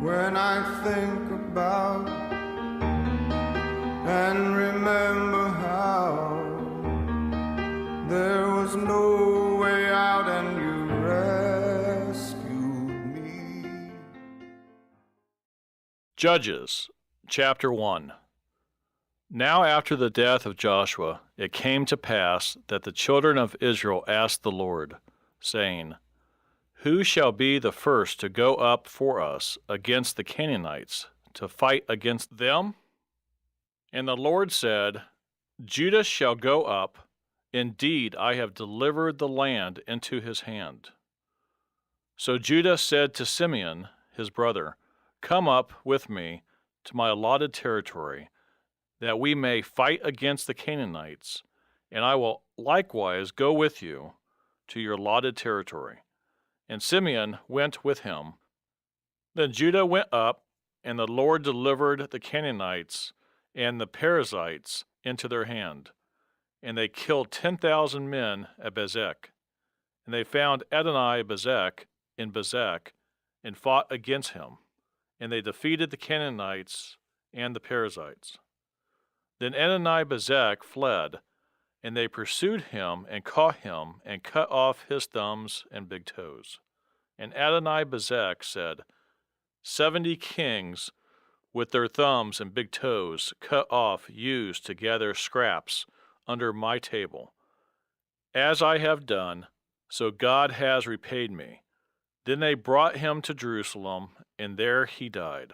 when I think about and remember how there was no way out and you rescued me. Judges, chapter 1. Now after the death of Joshua, it came to pass that the children of Israel asked the Lord, saying, Who shall be the first to go up for us against the Canaanites, to fight against them? And the Lord said, Judah shall go up. Indeed, I have delivered the land into his hand. So Judah said to Simeon, his brother, Come up with me to my allotted territory, that we may fight against the Canaanites, and I will likewise go with you to your allotted territory. And Simeon went with him. Then Judah went up, and the Lord delivered the Canaanites and the Perizzites into their hand. And they killed 10,000 men at Bezek. And they found Adoni-Bezek in Bezek, and fought against him. And they defeated the Canaanites and the Perizzites. Then Adoni-Bezek fled, and they pursued him and caught him and cut off his thumbs and big toes. And Adoni-Bezek said, 70 kings with their thumbs and big toes cut off used to gather scraps under my table. As I have done, so God has repaid me. Then they brought him to Jerusalem, and there he died.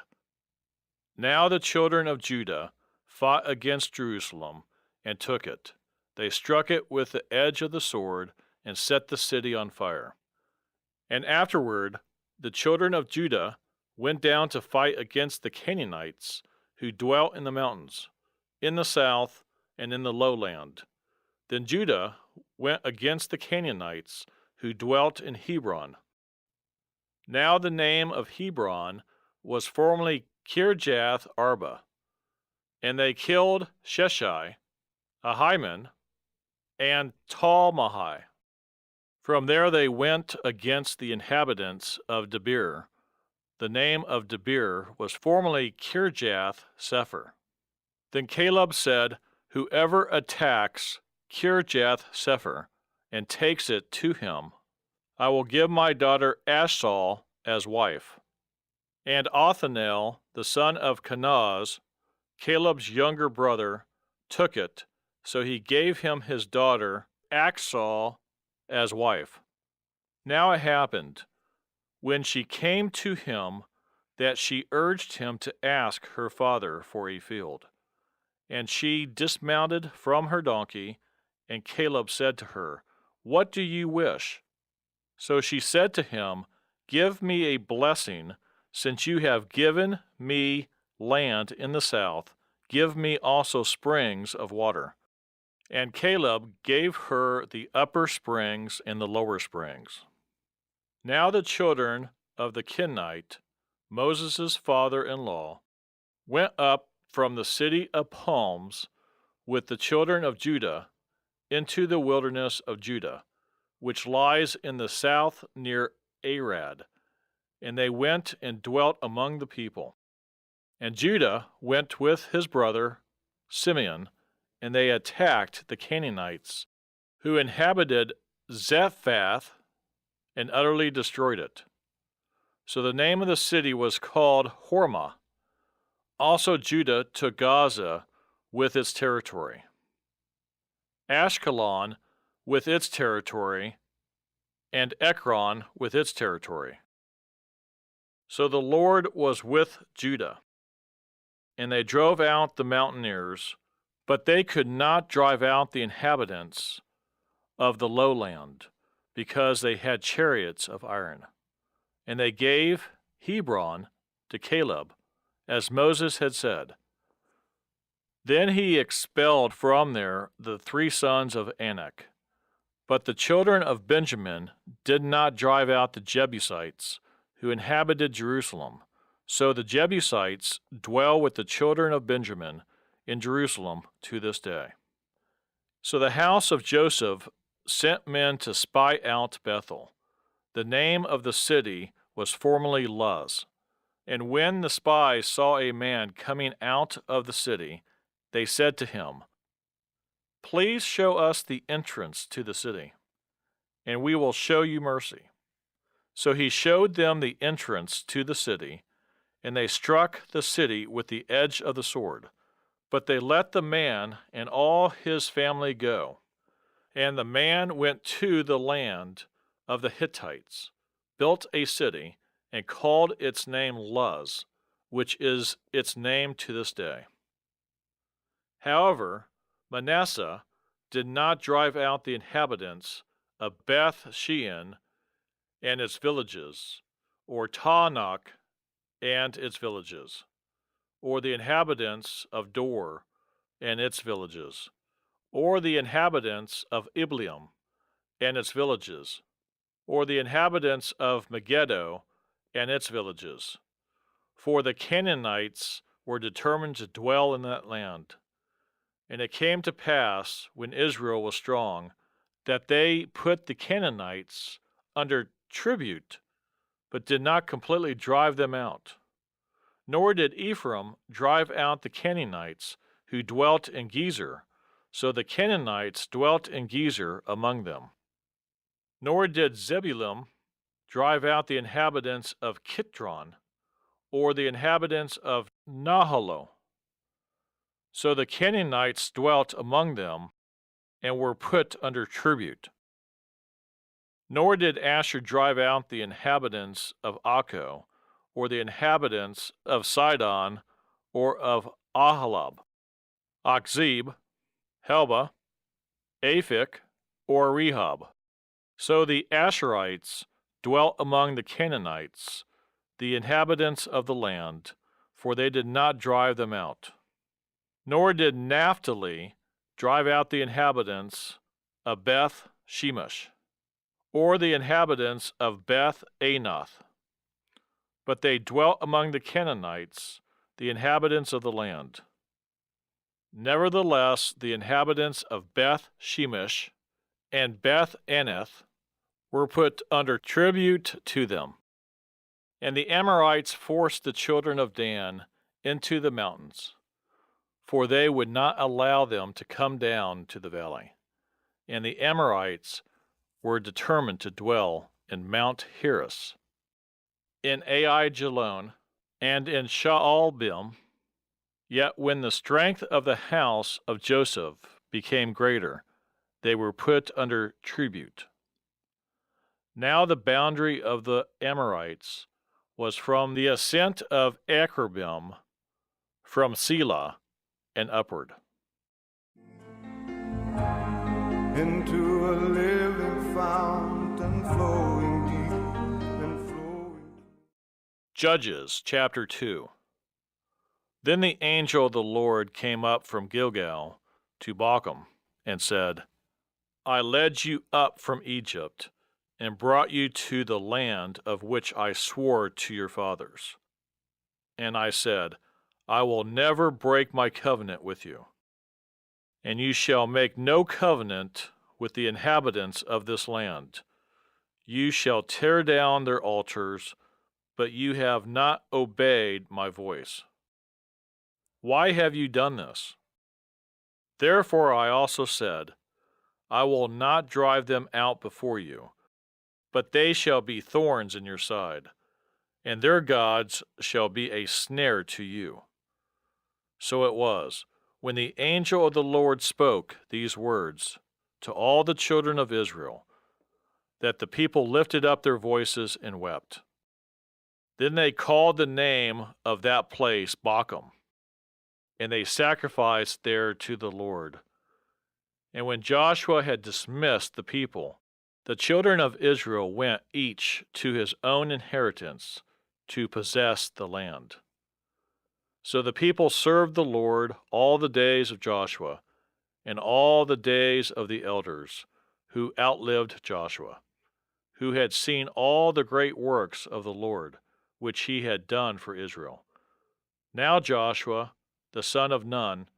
Now the children of Judah fought against Jerusalem and took it. They struck it with the edge of the sword and set the city on fire. And afterward the children of Judah went down to fight against the Canaanites who dwelt in the mountains, in the south and in the lowland. Then Judah went against the Canaanites who dwelt in Hebron. Now the name of Hebron was formerly Kirjath Arba. And they killed Sheshai, Ahiman, and Talmai. From there they went against the inhabitants of Debir. The name of Debir was formerly Kirjath Sepher. Then Caleb said, Whoever attacks Kirjath Sepher and takes it to him, I will give my daughter Ashsal as wife. And Othniel, the son of Kenaz, Caleb's younger brother, took it, so he gave him his daughter Achsal as wife. Now it happened, when she came to him, that she urged him to ask her father for a field. And she dismounted from her donkey, and Caleb said to her, What do you wish? So she said to him, Give me a blessing, since you have given me land in the south, give me also springs of water. And Caleb gave her the upper springs and the lower springs. Now the children of the Canaanite, Moses' father-in-law, went up from the city of palms with the children of Judah into the wilderness of Judah, which lies in the south near Arad. And they went and dwelt among the people. And Judah went with his brother Simeon, and they attacked the Canaanites, who inhabited Zephath, and utterly destroyed it. So the name of the city was called Hormah. Also Judah took Gaza with its territory, Ashkelon with its territory, and Ekron with its territory. So the Lord was with Judah. And they drove out the mountaineers, but they could not drive out the inhabitants of the lowland, because they had chariots of iron. And they gave Hebron to Caleb, as Moses had said. Then he expelled from there the 3 sons of Anak. But the children of Benjamin did not drive out the Jebusites, who inhabited Jerusalem. So the Jebusites dwell with the children of Benjamin in Jerusalem to this day. So the house of Joseph sent men to spy out Bethel. The name of the city was formerly Luz. And when the spies saw a man coming out of the city, they said to him, "Please show us the entrance to the city, and we will show you mercy." So he showed them the entrance to the city, and they struck the city with the edge of the sword. But they let the man and all his family go. And the man went to the land of the Hittites, built a city, and called its name Luz, which is its name to this day. However, Manasseh did not drive out the inhabitants of Beth Shean and its villages, or Taanach and its villages, or the inhabitants of Dor and its villages, or the inhabitants of Ibleam and its villages, or the inhabitants of Megiddo and its villages. For the Canaanites were determined to dwell in that land. And it came to pass, when Israel was strong, that they put the Canaanites under tribute, but did not completely drive them out. Nor did Ephraim drive out the Canaanites who dwelt in Gezer, so the Canaanites dwelt in Gezer among them. Nor did Zebulun drive out the inhabitants of Kitron, or the inhabitants of Nahalo. So the Canaanites dwelt among them, and were put under tribute. Nor did Asher drive out the inhabitants of Akko, or the inhabitants of Sidon, or of Ahalab, Akzib, Helba, Aphik, or Rehob. So the Asherites dwelt among the Canaanites, the inhabitants of the land, for they did not drive them out. Nor did Naphtali drive out the inhabitants of Beth Shemesh, or the inhabitants of Beth Anath, but they dwelt among the Canaanites, the inhabitants of the land. Nevertheless, the inhabitants of Beth Shemesh and Beth Anath were put under tribute to them. And the Amorites forced the children of Dan into the mountains, for they would not allow them to come down to the valley. And the Amorites were determined to dwell in Mount Heres, in Aijalon, and in Shaalbim. Yet when the strength of the house of Joseph became greater, they were put under tribute. Now the boundary of the Amorites was from the ascent of Akrabim, from Selah, and upward. Into a living fountain flowing deep and flowing. Judges chapter 2. Then the angel of the Lord came up from Gilgal to Bochum and said, I led you up from Egypt and brought you to the land of which I swore to your fathers. And I said, I will never break my covenant with you. And you shall make no covenant with the inhabitants of this land. You shall tear down their altars, but you have not obeyed my voice. Why have you done this? Therefore I also said, I will not drive them out before you, but they shall be thorns in your side, and their gods shall be a snare to you. So it was, when the angel of the Lord spoke these words to all the children of Israel, that the people lifted up their voices and wept. Then they called the name of that place Bochum, and they sacrificed there to the Lord. And when Joshua had dismissed the people, the children of Israel went each to his own inheritance to possess the land. So the people served the Lord all the days of Joshua, and all the days of the elders who outlived Joshua, who had seen all the great works of the Lord, which he had done for Israel. Now Joshua, the son of Nun,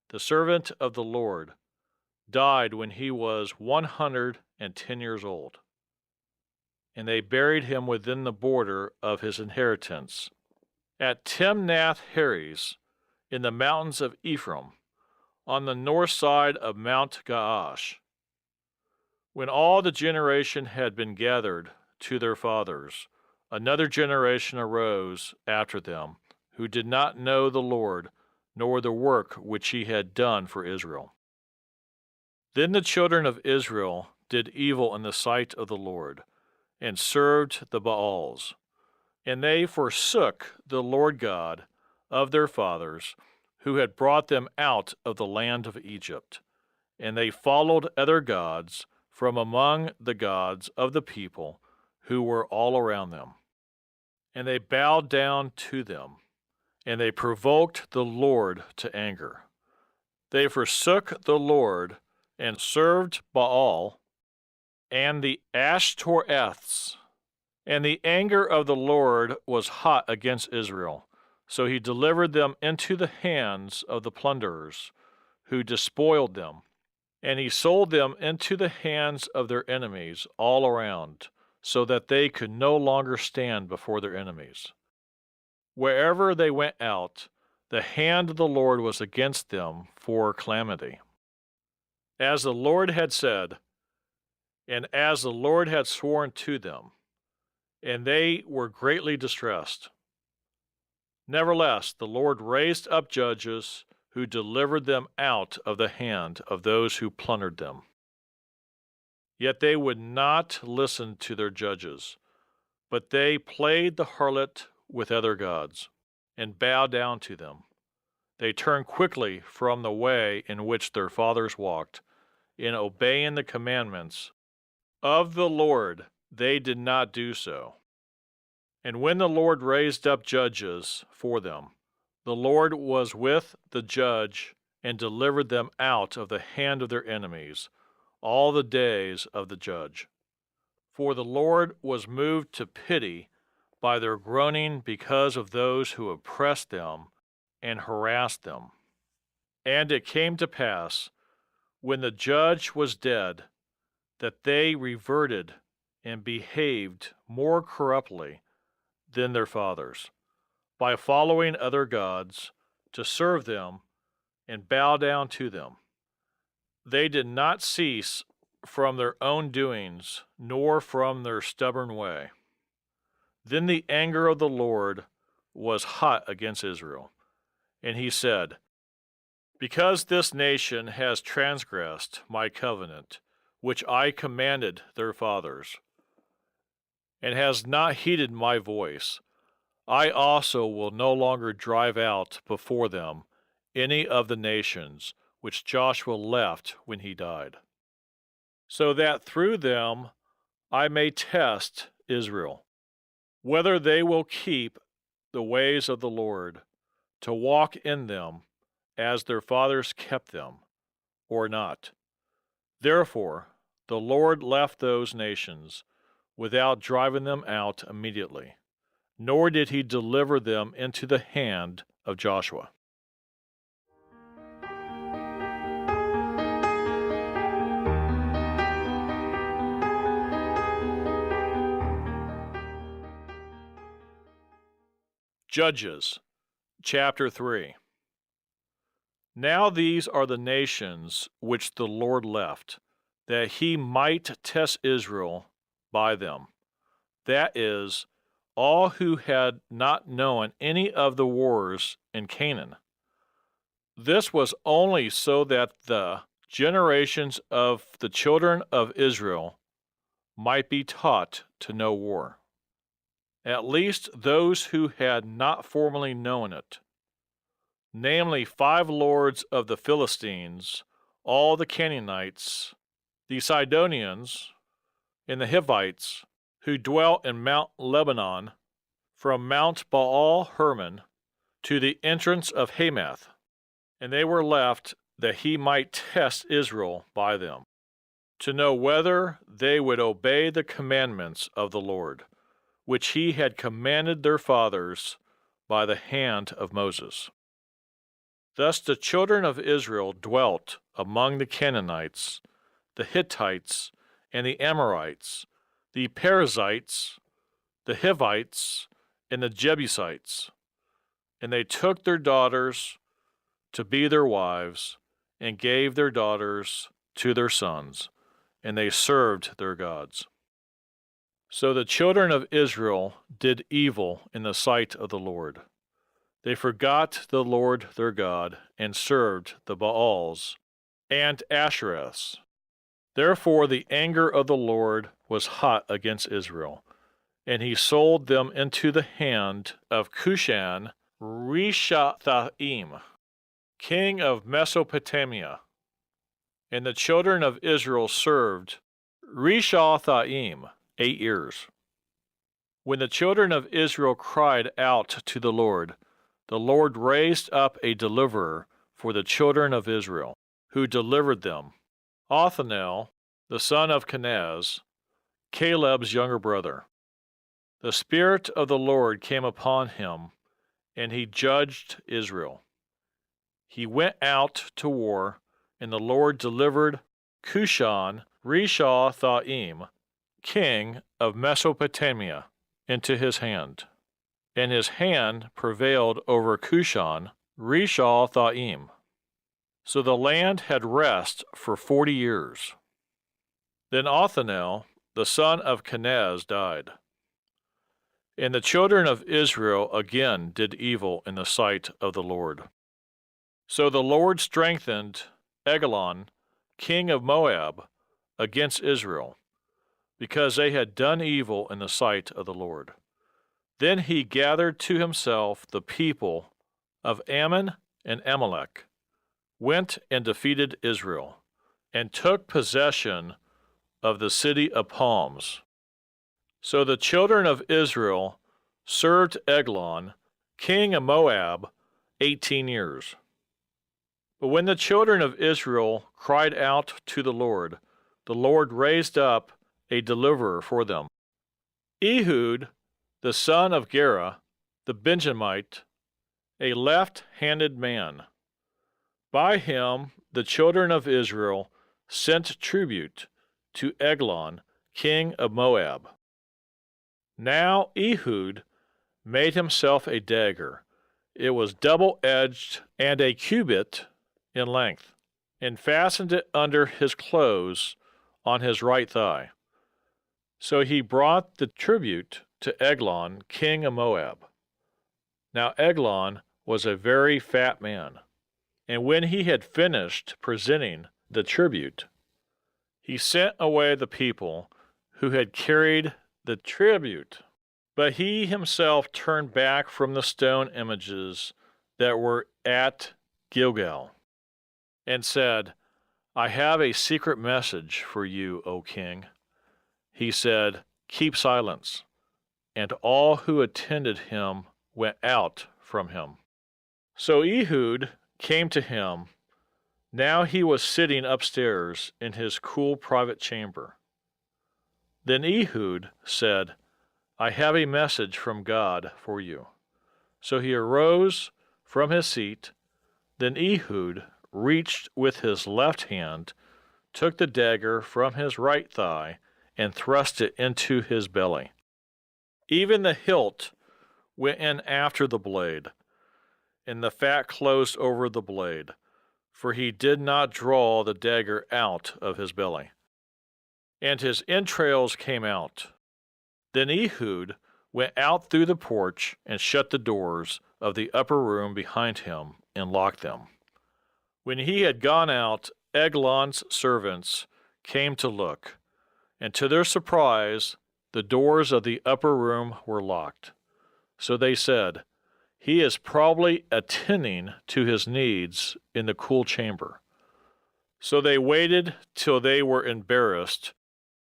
the servant of the Lord, died when he was 110 years old. And they buried him within the border of his inheritance, at Timnath-Heres, in the mountains of Ephraim, on the north side of Mount Gaash. When all the generation had been gathered to their fathers, another generation arose after them, who did not know the Lord, nor the work which he had done for Israel. Then the children of Israel did evil in the sight of the Lord, and served the Baals. And they forsook the Lord God of their fathers, who had brought them out of the land of Egypt. And they followed other gods from among the gods of the people who were all around them. And they bowed down to them, and they provoked the Lord to anger. They forsook the Lord and served Baal and the Ashtoreths. And the anger of the Lord was hot against Israel, so he delivered them into the hands of the plunderers, who despoiled them. And he sold them into the hands of their enemies all around, so that they could no longer stand before their enemies. Wherever they went out, the hand of the Lord was against them for calamity. As the Lord had said, and as the Lord had sworn to them, and they were greatly distressed. Nevertheless, the Lord raised up judges who delivered them out of the hand of those who plundered them. Yet they would not listen to their judges, but they played the harlot with other gods, and bowed down to them. They turned quickly from the way in which their fathers walked, in obeying the commandments of the Lord. They did not do so. And when the Lord raised up judges for them, the Lord was with the judge and delivered them out of the hand of their enemies all the days of the judge. For the Lord was moved to pity by their groaning because of those who oppressed them and harassed them. And it came to pass, when the judge was dead, that they reverted and behaved more corruptly than their fathers, by following other gods to serve them and bow down to them. They did not cease from their own doings, nor from their stubborn way. Then the anger of the Lord was hot against Israel, and he said, Because this nation has transgressed my covenant, which I commanded their fathers, and has not heeded my voice, I also will no longer drive out before them any of the nations which Joshua left when he died, so that through them I may test Israel, whether they will keep the ways of the Lord, to walk in them as their fathers kept them, or not. Therefore the Lord left those nations without driving them out immediately, nor did he deliver them into the hand of Joshua. Judges, chapter 3. Now these are the nations which the Lord left, that he might test Israel by them, that is, all who had not known any of the wars in Canaan. This was only so that the generations of the children of Israel might be taught to know war, at least those who had not formerly known it, namely 5 lords of the Philistines, all the Canaanites, the Sidonians, and the Hivites, who dwelt in Mount Lebanon, from Mount Baal-Hermon to the entrance of Hamath, and they were left that he might test Israel by them, to know whether they would obey the commandments of the Lord, which he had commanded their fathers by the hand of Moses. Thus the children of Israel dwelt among the Canaanites, the Hittites, and the Amorites, the Perizzites, the Hivites, and the Jebusites. And they took their daughters to be their wives, and gave their daughters to their sons, and they served their gods. So the children of Israel did evil in the sight of the Lord. They forgot the Lord their God, and served the Baals and Ashereths. Therefore the anger of the Lord was hot against Israel, and he sold them into the hand of Cushan Rishathaim, king of Mesopotamia. And the children of Israel served Rishathaim 8 years. When the children of Israel cried out to the Lord raised up a deliverer for the children of Israel, who delivered them, Othniel, the son of Kenaz, Caleb's younger brother. The Spirit of the Lord came upon him, and he judged Israel. He went out to war, and the Lord delivered Cushan Rishathaim, king of Mesopotamia, into his hand. And his hand prevailed over Cushan Rishathaim. So the land had rest for 40 years. Then Othniel, the son of Kenaz, died. And the children of Israel again did evil in the sight of the Lord. So the Lord strengthened Eglon, king of Moab, against Israel, because they had done evil in the sight of the Lord. Then he gathered to himself the people of Ammon and Amalek, went and defeated Israel, and took possession of the city of palms. So the children of Israel served Eglon, king of Moab, 18 years. But when the children of Israel cried out to the Lord raised up a deliverer for them, Ehud, the son of Gera, the Benjamite, a left-handed man. By him the children of Israel sent tribute to Eglon, king of Moab. Now Ehud made himself a dagger. It was double-edged and a cubit in length, and fastened it under his clothes on his right thigh. So he brought the tribute to Eglon, king of Moab. Now Eglon was a very fat man, and when he had finished presenting the tribute, he sent away the people who had carried the tribute. But he himself turned back from the stone images that were at Gilgal, and said, I have a secret message for you, O king. He said, Keep silence. And all who attended him went out from him. So Ehud came to him. Now he was sitting upstairs in his cool private chamber. Then Ehud said, I have a message from God for you. So he arose from his seat. Then Ehud reached with his left hand, took the dagger from his right thigh, and thrust it into his belly. Even the hilt went in after the blade, and the fat closed over the blade, for he did not draw the dagger out of his belly. And his entrails came out. Then Ehud went out through the porch and shut the doors of the upper room behind him and locked them. When he had gone out, Eglon's servants came to look, and to their surprise, the doors of the upper room were locked. So they said, He is probably attending to his needs in the cool chamber. So they waited till they were embarrassed,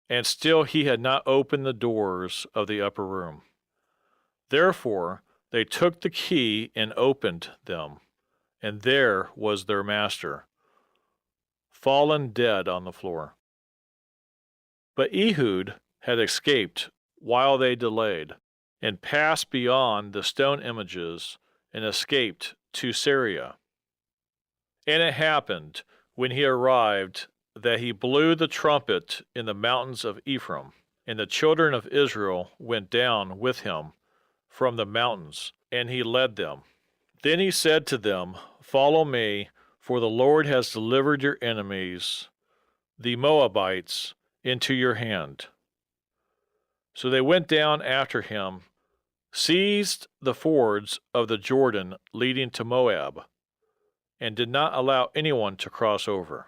and still he had not opened the doors of the upper room. Therefore they took the key and opened them, and there was their master, fallen dead on the floor. But Ehud had escaped while they delayed, and passed beyond the stone images, and escaped to Syria. And it happened, when he arrived, that he blew the trumpet in the mountains of Ephraim, and the children of Israel went down with him from the mountains, and he led them. Then he said to them, Follow me, for the Lord has delivered your enemies, the Moabites, into your hand. So they went down after him, seized the fords of the Jordan leading to Moab, and did not allow anyone to cross over.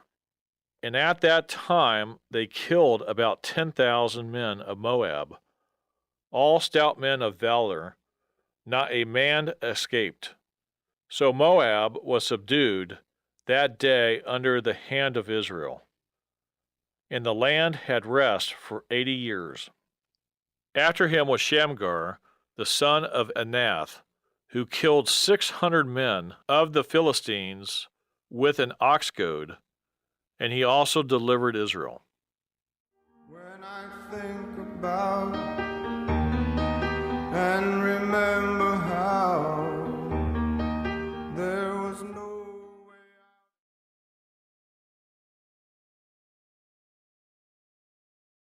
And at that time they killed about 10,000 men of Moab, all stout men of valor, not a man escaped. So Moab was subdued that day under the hand of Israel, and the land had rest for 80 years. After him was Shamgar, the son of Anath, who killed 600 men of the Philistines with an ox goad, and he also delivered Israel. When I think about and remember